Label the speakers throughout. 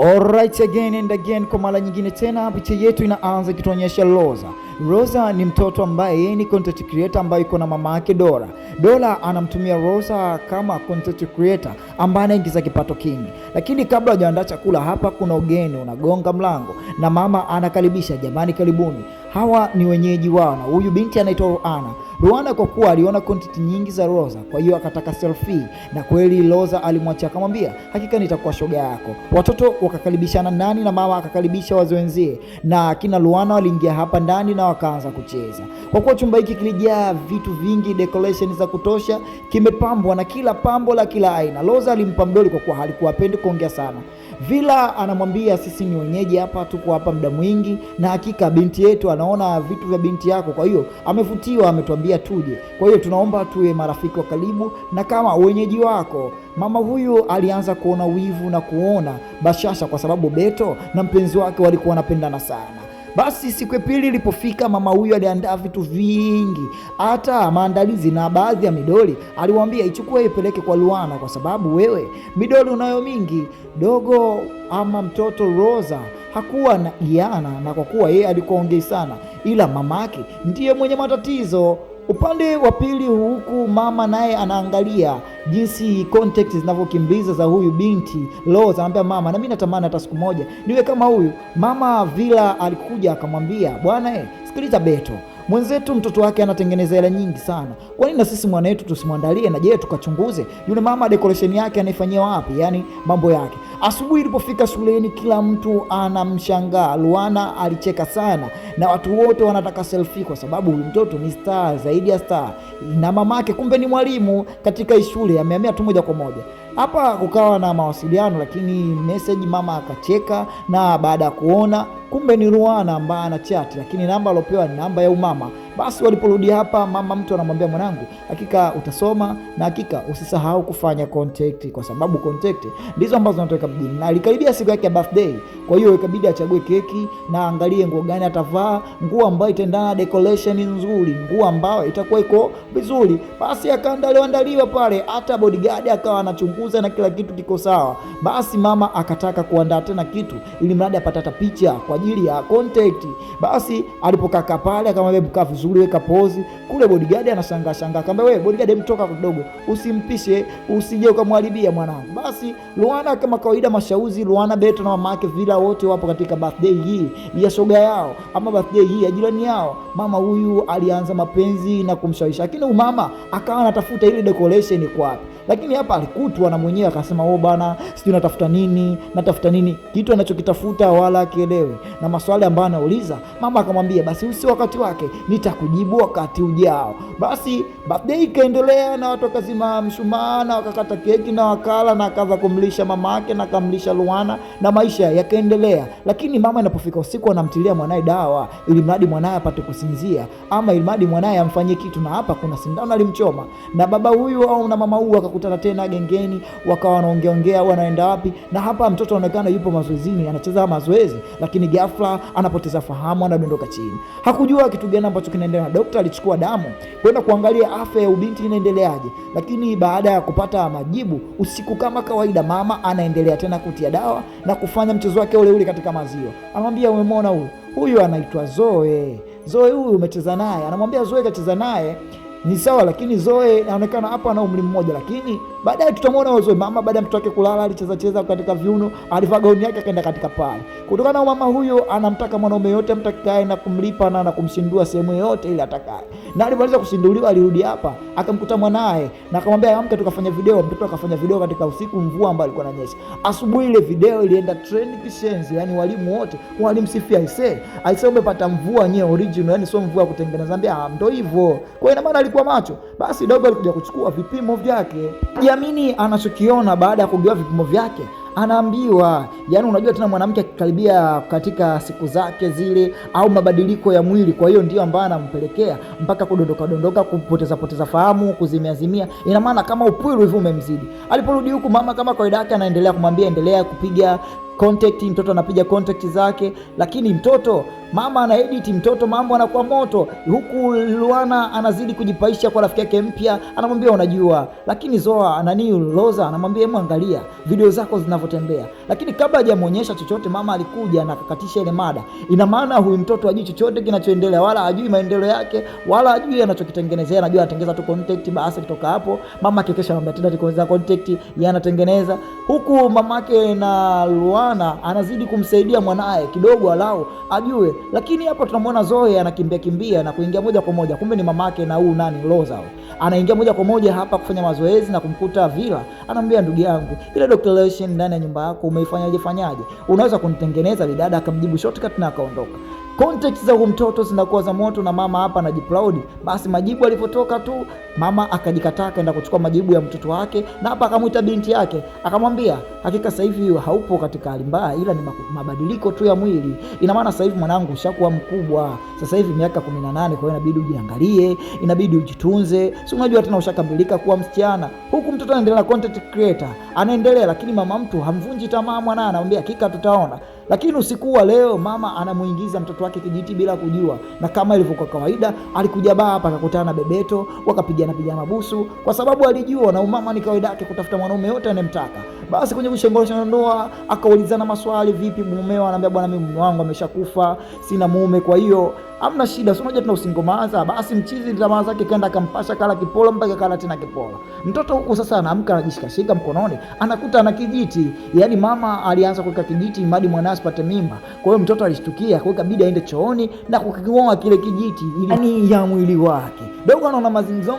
Speaker 1: Alright, again and again, kwa mara nyingine tena picha yetu inaanza kituonyesha Rosa. Rosa ni mtoto ambaye yeye ni content creator ambaye yuko na mama yake Dora. Dora anamtumia Rosa kama content creator ambaye anaingiza kipato kingi. Lakini kabla hajaandaa chakula, hapa kuna ugeni unagonga mlango na mama anakaribisha, jamani karibuni. Hawa ni wenyeji wao na huyu binti anaitwa Ruana. Ruana kwa kuwa aliona content nyingi za Rosa, kwa hiyo akataka selfie, na kweli Rosa alimwachia akamwambia, hakika nitakuwa shoga yako. Watoto wakakaribishana ndani na mama akakaribisha wazee wenzie, na kina Ruana waliingia hapa ndani na wakaanza kucheza. Kwa kuwa chumba hiki kilijaa vitu vingi, decoration za kutosha, kimepambwa na kila pambo la kila aina. Rosa alimpa mdoli kwa kuwa halikuwa hapendi kuongea sana. Vila anamwambia, sisi ni wenyeji hapa, tuko hapa muda mwingi na hakika binti yetu anaona vitu vya binti yako, kwa hiyo amevutiwa, ametuambia tuje. Kwa hiyo tunaomba tuwe marafiki wa karibu na kama wenyeji wako. Mama huyu alianza kuona wivu na kuona bashasha kwa sababu Beto na mpenzi wake walikuwa wanapendana sana. Basi siku ya pili ilipofika, mama huyu aliandaa vitu vingi, hata maandalizi, na baadhi ya midoli aliwaambia ichukue ipeleke kwa Ruana kwa sababu wewe midoli unayo mingi. Dogo ama mtoto Rosa hakuwa na iana, na kwa kuwa yeye alikuwa ongei sana, ila mamake ndiye mwenye matatizo. Upande wa pili huku mama naye anaangalia jinsi contact zinavyokimbiza za huyu binti Rosa. Anamwambia mama, na mimi natamani hata siku moja niwe kama huyu. Mama Vila alikuja akamwambia, bwana sikiliza Beto, mwenzetu mtoto wake anatengeneza hela nyingi sana, kwa nini na sisi mwana wetu tusimwandalie, na je tukachunguze yule mama decoration yake anaifanyia wapi, yani mambo yake. Asubuhi ilipofika shuleni, kila mtu anamshangaa. Ruana alicheka sana na watu wote wanataka selfie kwa sababu huyu mtoto ni star zaidi ya star, na mamake kumbe ni mwalimu katika shule, amehamia tu moja kwa moja. Hapa kukawa na mawasiliano, lakini message mama akacheka, na baada ya kuona kumbe ni Ruana ambaye ana chat, lakini namba alopewa ni namba ya umama. Basi waliporudi hapa, mama mtu anamwambia, mwanangu, hakika utasoma na hakika usisahau kufanya contact, kwa sababu contact ndizo ambazo zinatoka mjini. Na ilikaribia siku yake ya birthday, kwa hiyo ikabidi achague keki na angalie nguo gani atavaa, nguo ambayo itaendana decoration nzuri, nguo ambayo itakuwa iko vizuri. Basi akaandaliwa pale, hata bodyguard akawa anachunguza na kila kitu kiko sawa. Basi mama akataka kuandaa tena kitu ili mradi apata picha kwa ajili ya contact. Basi alipokaa pale akamwambia, mkaa vizuri, weka pose. Kule bodyguard anashangaa akamwambia, wewe bodyguard mtoka kidogo, usimpishe, usije ukamharibia mwanangu. Basi Ruana kama kawaida mashauzi, Ruana, Beto na mama yake Vila wote wapo katika birthday hii ya shoga yao ama birthday hii ya jirani yao. Mama huyu alianza mapenzi na kumshawishi, lakini mama akawa anatafuta ile decoration kwa wapi. Lakini hapa alikutwa na mwenyewe akasema, bana, sijui natafuta nini, kitu anachokitafuta wala akielewe. Na maswali ambayo anauliza, mama akamwambia, basi usi wakati wake, nitakujibu wakati ujao. Basi birthday ikaendelea na watu wakazima mshumaa na wakakata keki na wakala, na akaanza kumlisha mamake na akamlisha Ruana na maisha yakaendelea. Lakini mama inapofika usiku anamtilia mwanae dawa ili mradi mwanae apate kusinzia, ama ili mradi mwanae amfanyie kitu, na hapa kuna sindano alimchoma. Na baba huyu au na mama huyu wakakutana tena gengeni, wakawa wanaongea wanaenda wapi. Na hapa mtoto anaonekana yupo mazoezini, anacheza mazoezi, lakini ghafla anapoteza fahamu, anadondoka chini. Hakujua kitu gani ambacho kinaendelea. Daktari alichukua damu kwenda kuangalia afya ya ubinti inaendeleaje, lakini baada ya kupata majibu, usiku kama kawaida mama anaendelea tena kutia dawa na kufanya mchezo wake ule ule katika maziwa. Anamwambia, umemwona huyu anaitwa Zoe huyu umecheza naye. Anamwambia Zoe kacheza naye ni sawa, lakini Zoe anaonekana hapa ana umri mmoja, lakini baadaye tutamwona Zoe. Mama baada ya mtoto wake kulala alicheza katika viuno, alivaa gauni yake akaenda katika pale. Kutokana na mama huyo anamtaka mwanaume yote amtakaye na kumlipa na kumshindua sehemu yote ile atakaye. Na alipomaliza kushinduliwa alirudi hapa akamkuta mwanae na akamwambia, amka tukafanya video. Mtoto akafanya video katika usiku mvua ambayo ilikuwa inanyesha. Asubuhi ile video ilienda trend kishenzi, yani walimu wote walimsifia, aisee umepata mvua yenyewe original, yani sio mvua kutengeneza. Ambia ndio hivyo. Kwa hiyo maana alikuwa macho. Basi dogo alikuja kuchukua vipimo vyake. Jamini anachokiona baada ya kugewa vipimo vyake, anaambiwa, yani unajua tena mwanamke akikaribia katika siku zake zile au mabadiliko ya mwili, kwa hiyo ndio ambaye anampelekea mpaka kudondoka, kupoteza fahamu, kuzimia. Ina maana kama upwiru hivi umemzidi. Aliporudi huku mama kama kawaida yake anaendelea kumwambia, endelea kupiga contact, mtoto anapiga contact zake, lakini mtoto mama ana edit, mtoto mambo anakuwa moto, huku Luana anazidi kujipaisha kwa rafiki yake mpya, anamwambia unajua, lakini Roza anamwambia angalia video zako zinavyotembea. Lakini kabla hajamuonyesha chochote, mama alikuja na akakatisha ile mada. Ina maana huyu mtoto hajui chochote kinachoendelea, wala hajui maendeleo yake, wala hajui anachokitengenezea. Anajua anatengeneza tu contact, basi kutoka hapo mama akikesha anamwambia tena tengeneza contact, yeye anatengeneza, huku mamake na Luana anazidi kumsaidia mwanae kidogo alao ajue. Lakini hapo tunamwona Zoe anakimbia na kuingia moja kwa moja, kumbe ni mamake na Roza. Anaingia moja kwa moja hapa kufanya mazoezi na kumkuta Villa. Anamwambia ndugu yangu, ile decoration ndani ya nyumba yako umeifanyaje? Unaweza kunitengeneza? Bidada akamjibu shortcut na akaondoka. Context za huyu mtoto zinakuwa za moto na mama hapa anajiproud. Basi majibu alipotoka tu, mama akajikataa kaenda kuchukua majibu ya mtoto wake, na hapa akamuita binti yake akamwambia, hakika sasa hivi haupo katika hali mbaya, ila ni mabadiliko tu ya mwili. Ina maana sasa hivi mwanangu ushakuwa mkubwa, sasa hivi miaka 18, kwa hiyo inabidi ujiangalie, inabidi ujitunze, si unajua tena ushakamilika kuwa msichana. Huku mtoto anaendelea content creator anaendelea, lakini mama mtu hamvunji tamaa mwanae, anamwambia hakika tutaona. Lakini usiku wa leo mama anamuingiza mtoto wake kijiti bila kujua, na kama ilivyokuwa kawaida alikuja baa hapa akakutana na Bebeto, wakapigana mabusu, kwa sababu alijua na umama ni kawaida yake kutafuta mwanaume yote anemtaka. Basi kwenye kushengosha ndoa akaulizana maswali, vipi mumeo? Anamwambia bwana, mimi mume wangu ameshakufa, sina mume, kwa hiyo hamna shida, sio moja tuna usingomaza. Basi mchizi tamaa zake kaenda akampasha kala kipolo mpaka kala tena kipolo. Mtoto huko sasa anaamka anajishikashika mkononi, anakuta ana kijiti. Yaani mama alianza kuweka kijiti madi mwana asipate mimba. Kwa hiyo mtoto alishtukia, kwa hiyo ikabidi aende chooni na kukingoa kile kijiti ili ya mwili wake. Dogo anaona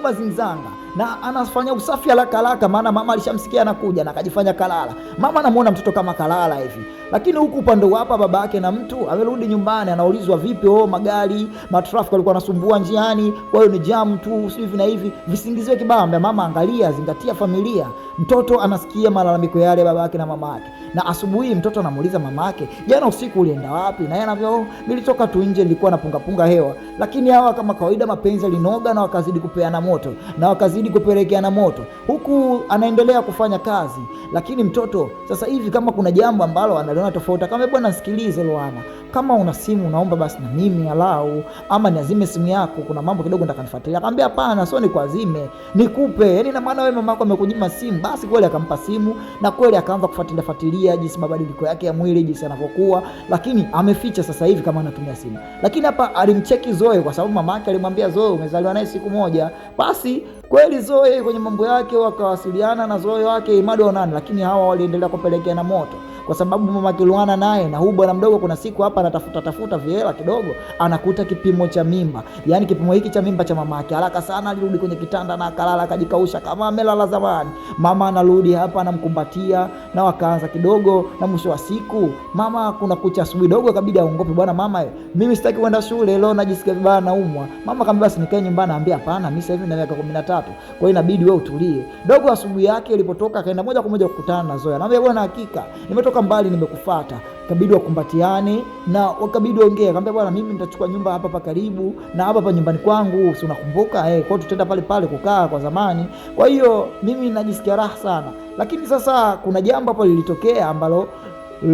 Speaker 1: mazinzanga na anafanya usafi haraka, maana mama alishamsikia anakuja na akajifanya kalala. Mama anamuona mtoto kama kalala hivi. Lakini huku upande wa hapa baba yake na mtu amerudi nyumbani, anaulizwa vipi, magari matrafiki walikuwa wanasumbua njiani, kwa hiyo ni jam tu, hivi na hivi, visingizio kibao. Mama angalia, zingatia familia. Mtoto anasikia malalamiko yale baba yake na mama yake, na asubuhi mtoto anamuuliza mama yake, jana usiku ulienda wapi? Na yeye anavyo, nilitoka tu nje, nilikuwa napunga hewa. Lakini hawa kama kawaida mapenzi linoga na wakazidi kupeana moto na wakazidi kupelekeana moto, huku anaendelea kufanya kazi. Lakini mtoto sasa hivi kama kuna jambo ambalo analiona tofauti, kama bwana nisikilize Luana, kama una simu naomba basi na mimi alau, ama niazime simu yako, kuna mambo kidogo nataka nifuatilia. Akamwambia hapana, sio nikuazime, nikupe. Yaani na maana wewe mama yako amekunyima simu. Basi kweli akampa simu, na kweli akaanza kufuatilia jinsi mabadiliko yake ya mwili jinsi yanavyokuwa, lakini ameficha sasa hivi kama anatumia simu. Lakini hapa alimcheki Zoe kwa sababu mama yake alimwambia Zoe umezaliwa naye siku moja. Basi kweli Zoe kwenye mambo yake wakawasiliana na Zoe wake imadi onani, lakini hawa waliendelea kupelekeana moto. Kwa sababu mama Luana naye na huyu bwana mdogo kuna siku hapa anatafuta vihela kidogo, anakuta kipimo cha mimba. Yaani kipimo hiki cha mimba cha mama yake. Haraka sana alirudi kwenye kitanda na akalala akajikausha kama amelala zamani. Mama anarudi hapa anamkumbatia na wakaanza kidogo, na mwisho wa siku mama kuna kucha asubuhi dogo akabidi aongope, bwana mama mimi sitaki kwenda shule leo, najisikia vibaya naumwa. Mama akamwambia basi nikae nyumbani. Anambia hapana, mimi sasa hivi na miaka 13, kwa hiyo inabidi wewe utulie. Dogo asubuhi yake ilipotoka akaenda moja kwa moja kukutana na Zoe. Anambia bwana hakika nimetoka mbali nimekufuata. Kabidi wakumbatiane na wakabidi waongee. Akamwambia bwana mimi nitachukua nyumba hapa karibu na hapa nyumbani kwangu, si unakumbuka kwa hiyo tutaenda pale kukaa kwa zamani. Kwa hiyo mimi najisikia raha sana. Lakini sasa kuna jambo hapo lilitokea ambalo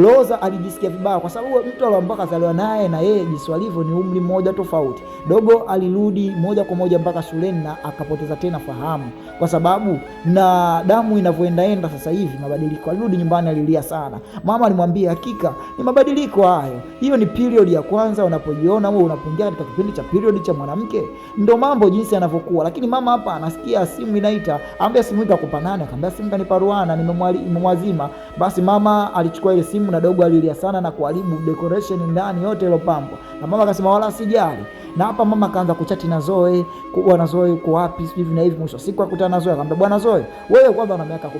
Speaker 1: Roza alijisikia vibaya, kwa sababu mtu aliambaye kazaliwa naye na yeye jinsi alivyo ni umri mmoja tofauti. Dogo alirudi moja kwa moja mpaka shuleni na akapoteza tena fahamu, kwa sababu na damu inavyoendaenda sasa hivi mabadiliko. Alirudi nyumbani alilia sana. Mama alimwambia hakika ni mabadiliko hayo. Hiyo ni period ya kwanza unapojiona wewe unapoingia katika kipindi cha period cha mwanamke, ndio mambo jinsi yanavyokuwa. Lakini mama hapa anasikia simu inaita, anambia simu itakupa nani? Akamwambia simu kanipa Luana, nimemwazima. Basi mama alichukua ile simu na dogo alilia sana na kuharibu decoration ndani yote ile pambo. Na mama akasema wala sijali. Na hapa mama kaanza kuchati na Zoe, bwana Zoe uko wapi hivi na hivi. Mwisho siku akutana na Zoe akamwambia bwana Zoe, wewe kwanza una miaka 18.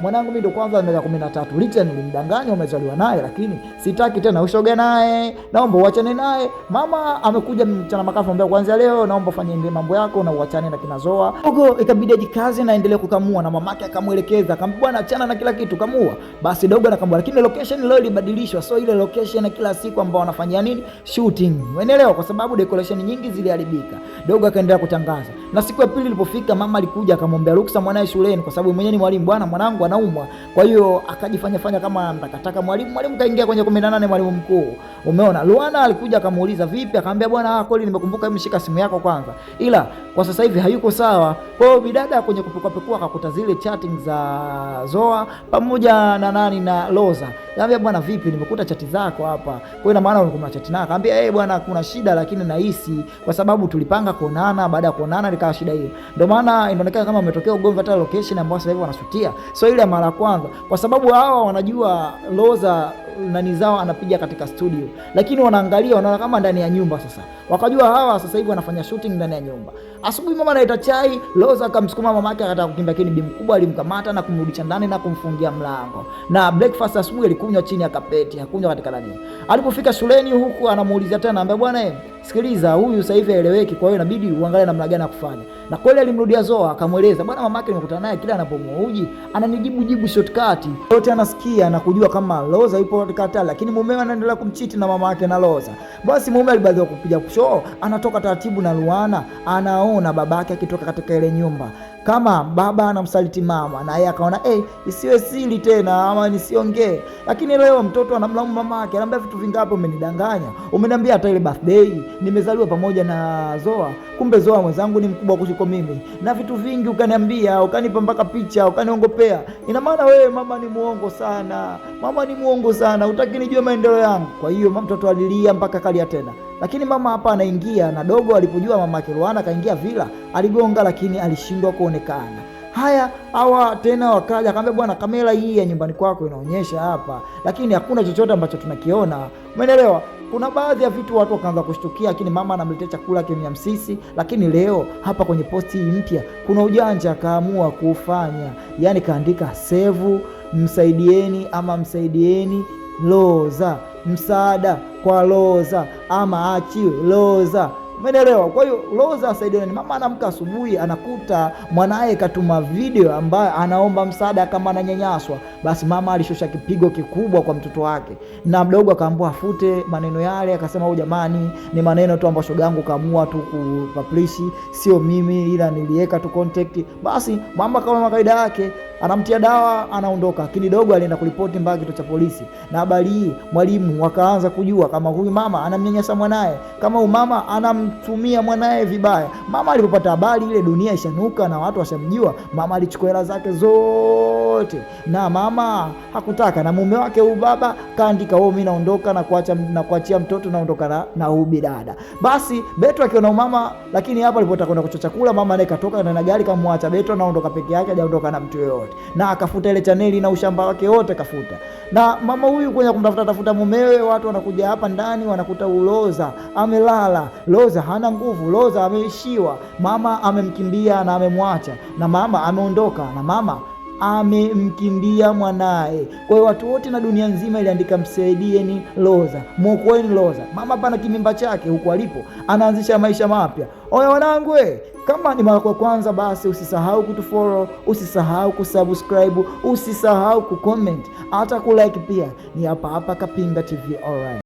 Speaker 1: Mwanangu mimi ndo kwanza na miaka 13. Licha nilimdanganya umezaliwa naye, lakini sitaki tena ushoge naye. Naomba uachane naye. Mama amekuja mchana makafu anambia kuanzia leo naomba ufanye mambo yako na uachane na kina Zoa. Dogo ikabidi ajikaze na endelee kukamua, na mamake akamuelekeza akamwambia bwana achana na kila kitu kamua. Basi dogo anakamua, lakini location leo ilibadilishwa, so ile location ya kila siku ambao wanafanyia nini shooting. Umeelewa? Kwa sababu decoration nyingi ziliharibika. Dogo akaendelea kutangaza. Na siku ya pili ilipofika mama alikuja akamwambia ruksa mwanae shuleni, kwa sababu mwenyewe ni mwalimu. Bwana mwanangu mwanangu anaumwa. Kwa hiyo akajifanya kama mtakataka mwalimu kaingia kwenye 18 mwalimu mkuu. Umeona, Luana alikuja akamuuliza vipi, akamwambia bwana kweli nimekumbuka, hebu shika simu yako kwanza, ila kwa sasa hivi hayuko sawa. Kwa hiyo bidada kwenye kupekua akakuta zile chatting za Zoa pamoja na Loza. Akamwambia bwana vipi, nimekuta chati zako hapa. Kwa hiyo ina maana ulikuwa chat naye. Akamwambia bwana kuna shida, lakini nahisi kwa sababu tulipanga kuonana, baada ya kuonana nikawa shida hiyo. Ndio maana inaonekana kama umetokea ugomvi hata location ambayo sasa hivi wanashutia. So ile mara kwanza, kwa sababu hawa wanajua Loza nani zao anapiga katika studio, lakini wanaangalia wanaona kama ndani ya nyumba. Sasa wakajua hawa sasa hivi wanafanya shooting ndani ya nyumba. Asubuhi mama anaita chai, Loza akamsukuma mama yake akataka kukimbia, lakini bibi mkubwa alimkamata na kumrudisha ndani na kumfungia mlango. Na breakfast asubuhi alikunywa chini ya kapeti, hakunywa katika ndani. Alipofika shuleni huku anamuulizia tena, anambia bwana sikiliza, huyu sasa hivi haeleweki, kwa hiyo inabidi uangalie namna gani ya kufanya. Na kweli alimrudia Zoa akamweleza, bwana mamake nimekutana naye kila anapomuuji ananijibu shortcut. Yote anasikia na kujua kama Loza yupo katika, lakini mumewe anaendelea kumchiti na mama yake na Loza. Basi mume alibadilika kupiga show, anatoka taratibu na Luana, anaona babake akitoka katika ile nyumba. Kama baba anamsaliti mama, na yeye akaona isiwe siri tena ama nisiongee. Lakini leo mtoto anamlaumu mama yake, anamwambia vitu vingapi umenidanganya? Umeniambia hata ile birthday nimezaliwa pamoja na Zoa, kumbe Zoa mwenzangu ni mkubwa kuliko mimi. Na vitu vingi ukaniambia, ukanipa mpaka picha, ukaniongopea. Ina maana wewe mama ni muongo sana. Mama ni muongo sana, hutaki nijue maendeleo yangu. Kwa hiyo mtoto alilia mpaka kalia tena. Lakini mama hapa anaingia na dogo alipojua mama yake Luana kaingia vila, aligonga lakini alishindwa kuonekana. Haya, hawa tena wakaja akamwambia bwana kamera hii ya nyumbani kwako inaonyesha hapa, lakini hakuna chochote ambacho tunakiona. Umeelewa? Kuna baadhi ya vitu watu wakaanza kushtukia, lakini mama anamletea chakula kimya msisi. Lakini leo hapa kwenye posti hii mpya kuna ujanja akaamua kufanya. Yaani kaandika save msaidieni ama msaidieni Loza, msaada kwa Loza ama achiwe Loza. Umeelewa? Kwa hiyo Loza asaidieni. Mama anamka asubuhi anakuta mwanae katuma video ambayo anaomba msaada kama ananyanyaswa. Basi mama alishusha kipigo kikubwa kwa mtoto wake. Na mdogo akaambiwa afute maneno yale, akasema jamani ni maneno tu ambayo shoga yangu kaamua tu kupublish, sio mimi, ila niliweka tu contact. Basi mama kama kawaida yake anamtia dawa anaondoka. Lakini dogo alienda kuripoti mpaka kituo cha polisi. Na habari hii mwalimu wakaanza kujua kama huyu mama anamnyanyasa mwanae, kama huyu mama anamtumia mwanae vibaya. Mama alipopata habari ile dunia ishanuka na watu washamjua, mama alichukua hela zake zote. Na mama hakutaka, na mume wake huyu baba kaandika mimi naondoka na kuachia mtoto naondoka na huyu bidada. Basi Beto akiona mama, lakini hapa alipotaka kwenda kuchota chakula mama naye katoka na gari kamwacha Beto naondoka peke yake, hajaondoka na mtu yoyote. Na akafuta ile chaneli na ushamba wake wote kafuta. Na mama huyu kwenye kumtafuta mumewe, watu wanakuja hapa ndani wanakuta Loza amelala, Loza hana nguvu, Loza ameishiwa, mama amemkimbia na amemwacha, na mama ameondoka na mama amemkimbia mwanae. Kwa hiyo watu wote na dunia nzima iliandika msaidieni Loza, mwokoeni Loza. Mama pana kimimba chake huko alipo anaanzisha maisha mapya. Oya wanangu, kama ni mara kwa kwanza basi usisahau kutufollow, usisahau kusubscribe, usisahau kucomment, hata kulike pia. Ni hapa Kapinga TV. Alright.